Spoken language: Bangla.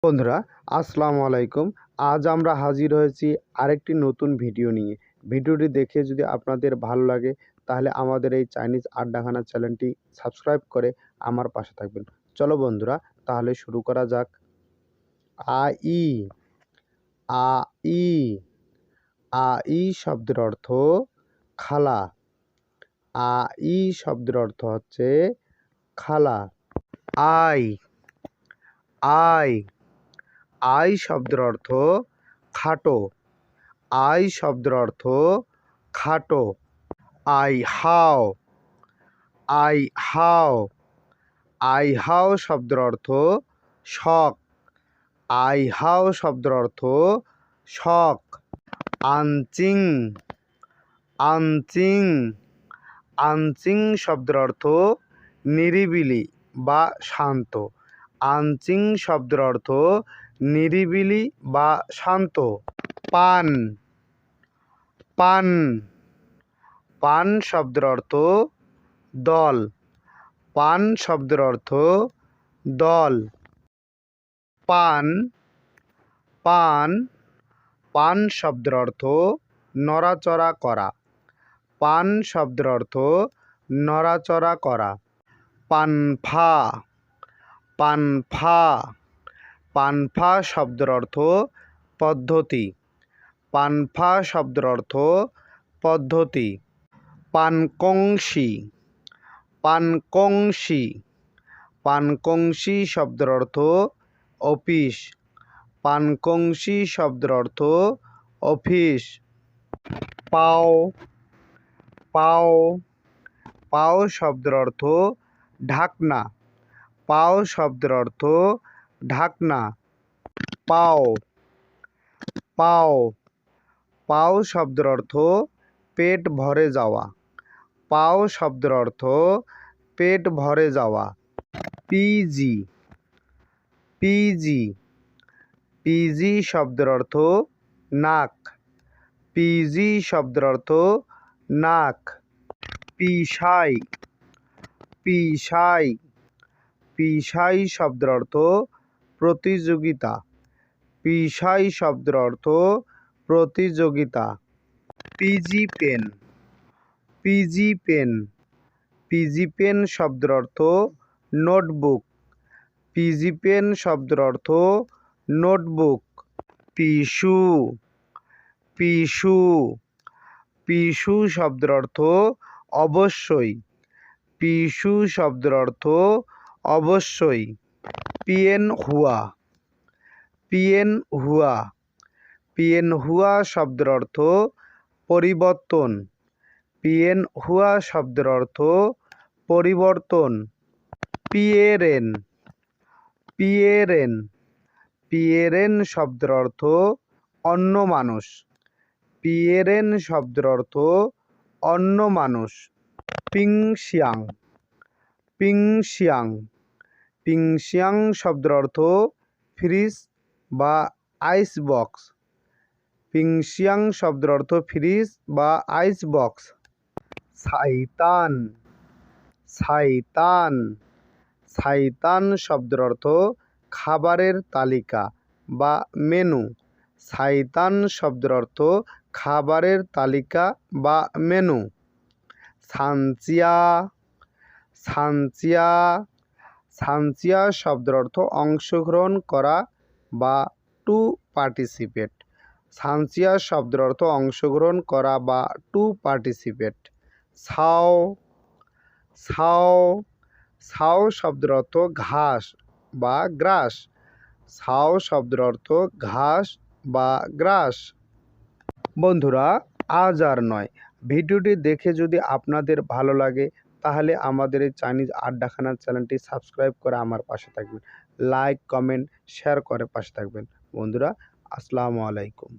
বন্ধুরা আসসালামু আলাইকুম। আজ আমরা হাজির হয়েছি আরেকটি নতুন ভিডিও নিয়ে। ভিডিওটি দেখে যদি আপনাদের ভালো লাগে তাহলে আমাদের এই চাইনিজ আড্ডাখানা চ্যানেলটি সাবস্ক্রাইব করে আমার পাশে থাকবেন। চলো বন্ধুরা তাহলে শুরু করা যাক। আ ই আ ই আ ই শব্দের অর্থ খালা। আ ই শব্দের অর্থ হচ্ছে খালা। আই আই আই শব্দের অর্থ খাটো। আই শব্দের অর্থ খাটো। আই হাও আই হাও আই হাও শব্দের অর্থ শখ। আই হাও শব্দের অর্থ শখ। আনচিং আনচিং আনচিং শব্দের অর্থ নিরিবিলি বা শান্ত। আনচিং শব্দের অর্থ নিরিবিলি বা শান্ত। পান পান পান শব্দের অর্থ দল। পান শব্দের অর্থ দল। পান পান পান শব্দের অর্থ নড়াচড়া করা। পান শব্দের অর্থ নড়াচড়া করা। পানফা পানফা পানফা শব্দের অর্থ পদ্ধতি। পানফা শব্দের অর্থ পদ্ধতি। পানকংসি পানকংসি পানকংসি শব্দের অর্থ অফিস। পানকংসি শব্দের অর্থ অফিস। পাও পাও পাও শব্দের অর্থ ঢাকনা। পাও শব্দের অর্থ ঢাকনা। পাও পাও পাও শব্দের অর্থ পেট ভরে যাওয়া। পাও শব্দের অর্থ পেট ভরে যাওয়া। পিজি পিজি পিজি শব্দের অর্থ নাক। পিজি শব্দের অর্থ নাক। পিসাই পিসাই পিসাই শব্দের অর্থ প্রতিযোগিতা। পিসাই শব্দের অর্থ প্রতিযোগিতা। পিজি পেন পিজি পেন পিজি পেন শব্দের অর্থ নোটবুক। পিজি পেন শব্দের অর্থ নোটবুক। পিসু পিসু পিসু শব্দের অর্থ অবশ্যই। পিসু শব্দের অর্থ অবশ্যই। পিয়েন হুয়া পিয়েন হুয়া পিয়েন হুয়া শব্দের অর্থ পরিবর্তন। পিয়েন হুয়া শব্দের অর্থ পরিবর্তন। পিয়েরেন পিয়েরেন পিয়েরেন শব্দের অর্থ অন্য মানুষ। পিয়েরেন শব্দের অর্থ অন্য মানুষ। পিংশিয়াং পিংশিয়াং পিংশিয়াং শব্দের অর্থ ফ্রিজ বা আইস বক্স। পিংশিয়াং শব্দের অর্থ ফ্রিজ বা আইস বক্স। শাইতান শাইতান শাইতান শব্দের অর্থ খাবারের তালিকা বা মেনু। শাইতান শব্দের অর্থ খাবারের তালিকা বা মেনু। সানচিয়া সানচিয়া সানচিয়া শব্দের অর্থ অংশগ্রহণ করা বা টু পার্টিসিপেট। সানচিয়া শব্দের অর্থ অংশগ্রহণ করা বা to participate. Sao Sao Sao শব্দের অর্থ ঘাস বা গ্রাস। সাও শব্দের অর্থ ঘাস বা গ্রাস। বন্ধুরা আজ আর নয়, ভিডিওটি দেখে যদি আপনাদের ভালো লাগে তাহলে আমাদের এই চাইনিজ আড্ডাখানা চ্যানেলটি সাবস্ক্রাইব করে আমার পাশে থাকবেন। লাইক কমেন্ট শেয়ার করে পাশে থাকবেন। বন্ধুরা আসসালামু আলাইকুম।